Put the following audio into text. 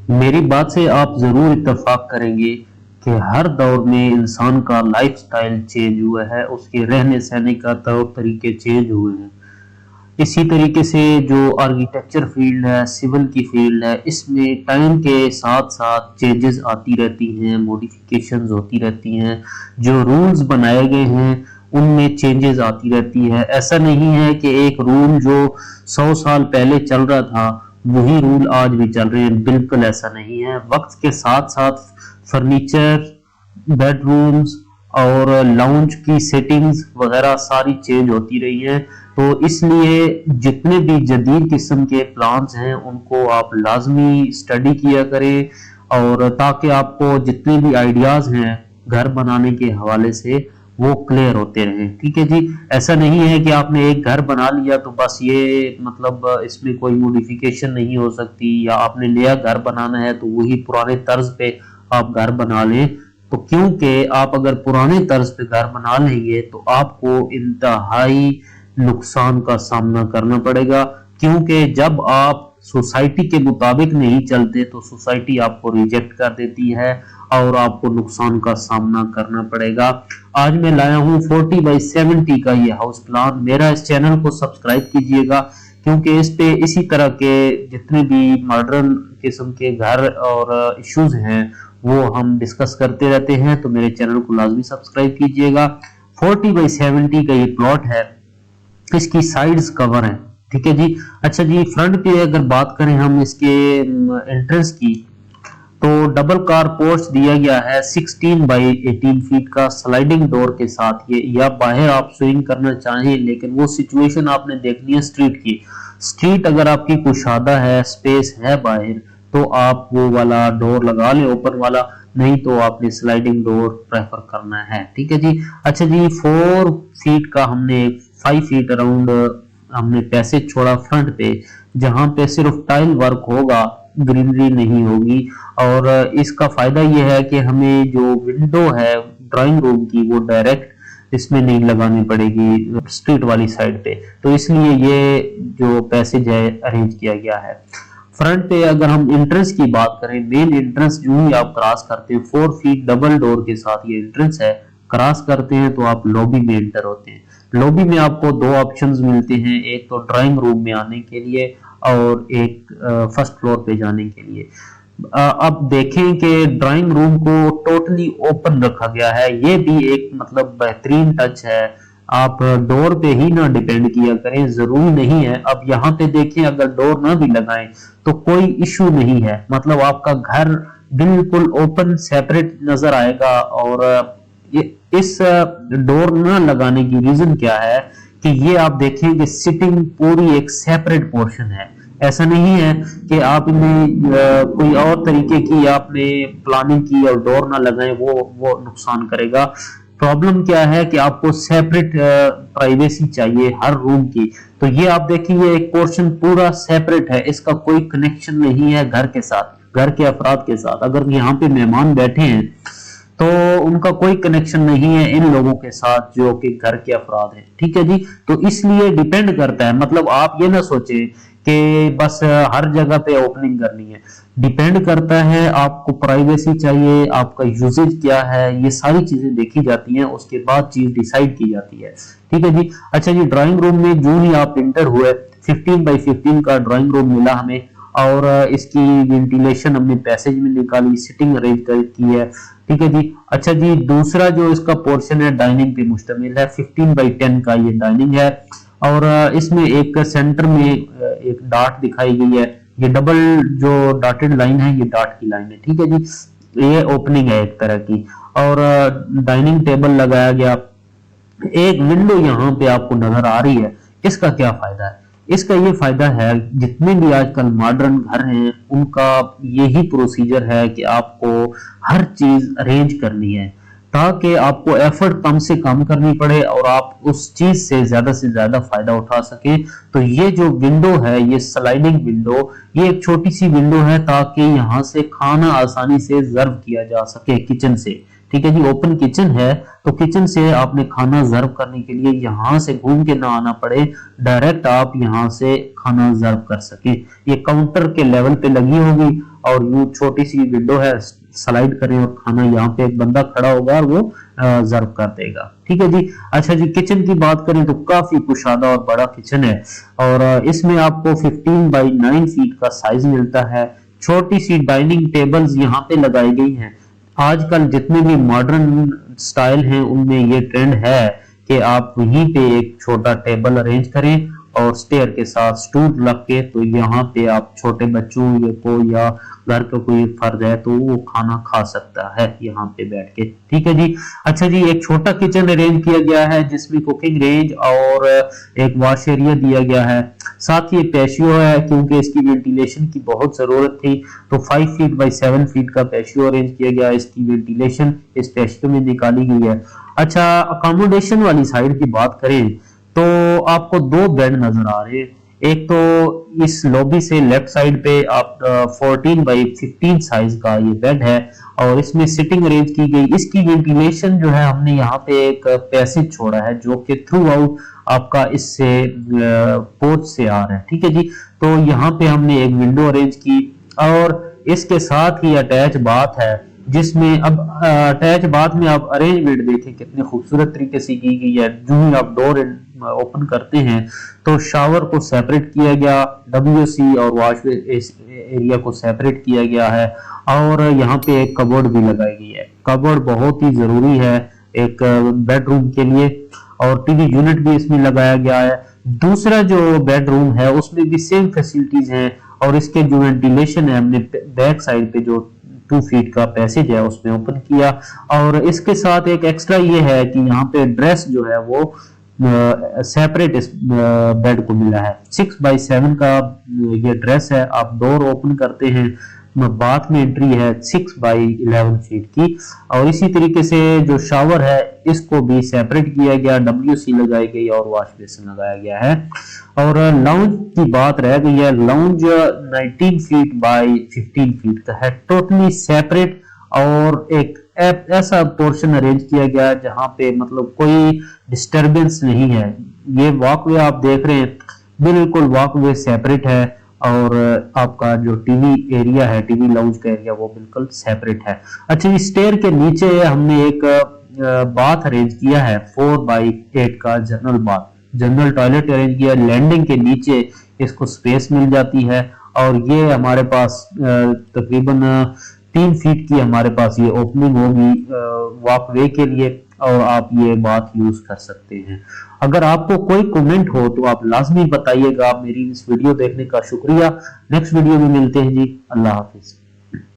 मेरी बात से आप ज़रूर इत्तेफ़ाक करेंगे कि हर दौर में इंसान का लाइफ़स्टाइल चेंज हुआ है, उसके रहने-सहने का तौर-तरीके चेंज हुए हैं। इसी तरीके से जो आर्किटेक्चर फ़ील्ड है, सिविल की फ़ील्ड है, इसमें टाइम के साथ-साथ चेंजेज़ आती रहती हैं, मॉडिफ़िकेशंस होती रहती हैं। जो रूल्स बनाए गए हैं, उनमें चेंजेज़ आती रहती है। ऐसा नहीं है कि एक रूल जो 100 साल पहले चल रहा था, वही रूल आज भी चल रहे हैं, बिल्कुल ऐसा नहीं है। वक्त के साथ साथ फर्नीचर, बेडरूम्स और लाउंज की सेटिंग्स वगैरह सारी चेंज होती रही हैं। तो इसलिए जितने भी जदीद किस्म के प्लान्स हैं उनको आप लाजमी स्टडी किया करें, और ताकि आपको जितने भी आइडियाज हैं घर बनाने के हवाले से वो क्लियर होते रहें। ठीक है जी। ऐसा नहीं है कि आपने एक घर बना लिया तो बस ये मतलब इसमें कोई मॉडिफिकेशन नहीं हो सकती, या आपने नया घर बनाना है तो वही पुराने तर्ज पे आप घर बना लें। तो क्योंकि आप अगर पुराने तर्ज पे घर बना लेंगे तो आपको इंतहाई नुकसान का सामना करना पड़ेगा, क्योंकि जब आप सोसाइटी के मुताबिक नहीं चलते तो सोसाइटी आपको रिजेक्ट कर देती है और आपको नुकसान का सामना करना पड़ेगा। आज मैं लाया हूँ 40x70 का ये हाउस प्लान। मेरा इस चैनल को सब्सक्राइब कीजिएगा, क्योंकि इस पे इसी तरह के जितने भी मॉडर्न किस्म के घर और इश्यूज हैं वो हम डिस्कस करते रहते हैं। तो मेरे चैनल को लाजमी सब्सक्राइब कीजिएगा। 40x70 का ये प्लॉट है, इसकी साइड्स कवर है। ठीक है जी। अच्छा जी, फ्रंट पे अगर बात करें हम इसके एंट्रेंस की, तो डबल कार पोर्च दिया गया है 16x18 फीट का स्लाइडिंग डोर के साथ। ये या बाहर आप स्विंग करना चाहें, लेकिन वो सिचुएशन आपने देखनी है स्ट्रीट की। स्ट्रीट अगर आपकी कुशादा है, स्पेस है बाहर, तो आप वो वाला डोर लगा लें ओपन वाला, नहीं तो आपने स्लाइडिंग डोर प्रेफर करना है। ठीक है जी। अच्छा जी, 4 फीट का हमने 5 फीट अराउंड हमने पैसेज छोड़ा फ्रंट पे, जहां पे सिर्फ टाइल वर्क होगा, ग्रीनरी नहीं होगी। और इसका फायदा यह है कि हमें जो विंडो है ड्राइंग रूम की वो डायरेक्ट इसमें नहीं लगानी पड़ेगी स्ट्रीट वाली साइड पे, तो इसलिए ये जो पैसेज है अरेंज किया गया है। फ्रंट पे अगर हम एंट्रेंस की बात करें, मेन एंट्रेंस जो ही आप क्रॉस करते हैं 4 फीट डबल डोर के साथ ये एंट्रेंस है, क्रॉस करते हैं तो आप लॉबी में एंटर होते हैं। लॉबी में आपको दो ऑप्शंस मिलते हैं, एक तो ड्राइंग रूम में आने के लिए और एक फर्स्ट फ्लोर पे जाने के लिए। अब देखें कि ड्राइंग रूम को टोटली ओपन रखा गया है, ये भी एक मतलब बेहतरीन टच है। आप डोर पे ही ना डिपेंड किया करें, जरूरी नहीं है। अब यहाँ पे देखें, अगर डोर ना भी लगाएं तो कोई इशू नहीं है, मतलब आपका घर बिल्कुल ओपन सेपरेट नजर आएगा। और इस डोर न लगाने की रीजन क्या है कि ये आप देखें कि सिटिंग पूरी एक सेपरेट पोर्शन है। ऐसा नहीं है कि आपने कोई और तरीके की आपने प्लानिंग की और डोर ना लगाए, वो नुकसान करेगा। प्रॉब्लम क्या है कि आपको सेपरेट प्राइवेसी चाहिए हर रूम की। तो ये आप देखिए एक पोर्शन पूरा सेपरेट है, इसका कोई कनेक्शन नहीं है घर के साथ, घर के अफराद के साथ। अगर यहाँ पे मेहमान बैठे हैं तो उनका कोई कनेक्शन नहीं है इन लोगों के साथ जो कि घर के अफराद हैं। ठीक है जी। तो इसलिए डिपेंड करता है, मतलब आप ये ना सोचे कि बस हर जगह पे ओपनिंग करनी है। डिपेंड करता है आपको प्राइवेसी चाहिए, आपका यूजेज क्या है, ये सारी चीजें देखी जाती हैं, उसके बाद चीज डिसाइड की जाती है। ठीक है जी। अच्छा जी, ड्राइंग रूम में जो ही आप इंटर हुए 15x15 का ड्राइंग रूम मिला हमें, और इसकी वेंटिलेशन हमने पैसेज में निकाली, सिटिंग अरेंज की है। ठीक है जी। अच्छा जी, दूसरा जो इसका पोर्शन है डाइनिंग पे मुश्तमिल है, 15x10 का ये डाइनिंग है। और इसमें एक सेंटर में एक डाट दिखाई गई है, ये डबल जो डॉटेड लाइन है ये डाट की लाइन है। ठीक है जी। ये ओपनिंग है एक तरह की, और डाइनिंग टेबल लगाया गया। एक विंडो यहाँ पे आपको नजर आ रही है, इसका क्या फायदा है? इसका ये फायदा है, जितने भी आजकल मॉडर्न घर हैं उनका यही प्रोसीजर है कि आपको हर चीज अरेंज करनी है, ताकि आपको एफर्ट कम से कम करनी पड़े और आप उस चीज से ज्यादा फायदा उठा सके। तो ये जो विंडो है, ये स्लाइडिंग विंडो, ये एक छोटी सी विंडो है ताकि यहाँ से खाना आसानी से सर्व किया जा सके किचन से। ठीक है जी। ओपन किचन है तो किचन से आपने खाना सर्व करने के लिए यहाँ से घूम के ना आना पड़े, डायरेक्ट आप यहाँ से खाना सर्व कर सके। ये काउंटर के लेवल पे लगी होगी और यूं छोटी सी विंडो है, स्लाइड करें और खाना यहाँ पे एक बंदा खड़ा होगा और वो सर्व कर देगा। ठीक है जी। अच्छा जी, किचन की बात करें तो काफी कुशादा और बड़ा किचन है और इसमें आपको 15 बाई 9 फीट का साइज मिलता है। छोटी सी डाइनिंग टेबल्स यहाँ पे लगाई गई हैं। आजकल जितने भी मॉडर्न स्टाइल हैं उनमें ये ट्रेंड है कि आप वहीं पे एक छोटा टेबल अरेंज करें और स्टेयर के साथ स्टूल रख के, तो यहाँ पे आप छोटे बच्चों को या घर का कोई फर्द है तो वो खाना खा सकता है यहाँ पे बैठ के। ठीक है जी। अच्छा जी, एक छोटा किचन अरेंज किया गया है जिसमें कुकिंग रेंज और एक वॉश एरिया दिया गया है। साथ ही पैशियो है क्योंकि इसकी वेंटिलेशन की बहुत जरूरत थी, तो 5 फीट बाई 7 फीट का पैशियो अरेंज किया गया। इसकी वेंटिलेशन इस पैशियो में निकाली गई है। अच्छा, अकोमोडेशन वाली साइड की बात करें तो आपको 2 बेड नजर आ रहे हैं। एक तो इस लॉबी से लेफ्ट साइड पे आप 14 बाई 15 साइज का ये बेड है और इसमें सिटिंग अरेंज की गई। इसकी वेंटिलेशन जो है हमने यहाँ पे एक पैसेज छोड़ा है जो कि थ्रू आउट आपका इससे पोर्च से आ रहा है। ठीक है जी। तो यहाँ पे हमने एक विंडो अरेंज की और इसके साथ ही अटैच बाथ है जिसमें अब अटैच बाथ में आप अरेंजमेंट देखें कितने खूबसूरत तरीके से की गई है। जो ही आप डोर ओपन करते हैं तो शावर को सेपरेट किया गया, WC और वॉश एरिया को सेपरेट किया गया है और यहाँ पे एक कबोर्ड भी लगाई गई है। कबोर्ड बहुत ही जरूरी है एक बेडरूम के लिए और टीवी यूनिट भी इसमें लगाया गया है। दूसरा जो बेडरूम है उसमें भी सेम फैसिलिटीज हैं और इसके जो वेंटिलेशन है हमने बैक साइड पे जो 2 फीट का पैसेज है उसमें ओपन किया और इसके साथ एक एक्स्ट्रा ये है कि यहाँ पे ड्रेस जो है वो सेपरेट इस बेड को मिला है। 6 बाई 7 का ये ड्रेस है। आप डोर ओपन करते हैं, बाथ में एंट्री है 6 बाई 11 फीट की और इसी तरीके से जो शावर है इसको भी सेपरेट किया गया, WC लगाई गई और वॉश बेसिन लगाया गया है। और लाउंज की बात रह गई है। लाउंज 19 फीट बाई 15 फीट का है, टोटली सेपरेट और एक ऐसा पोर्शन अरेंज किया गया जहां पे मतलब कोई डिस्टरबेंस नहीं है। ये वॉकवे आप देख रहे हैं, बिल्कुल वॉकवे सेपरेट है और आपका जो टीवी एरिया है, टीवी लाउंज का एरिया, वो बिल्कुल सेपरेट है। अच्छा, इस स्टेयर के नीचे हमने एक बाथ अरेंज किया है 4 बाई 8 का general bath, general toilet arrange किया। लैंडिंग के नीचे इसको स्पेस मिल जाती है और ये हमारे पास तकरीबन 3 फीट की हमारे पास ये ओपनिंग होगी वॉकवे के लिए और आप ये बात यूज कर सकते हैं। अगर आपको कोई कमेंट हो तो आप लाजमी बताइएगा। मेरी इस वीडियो देखने का शुक्रिया। नेक्स्ट वीडियो में मिलते हैं जी। अल्लाह हाफिज।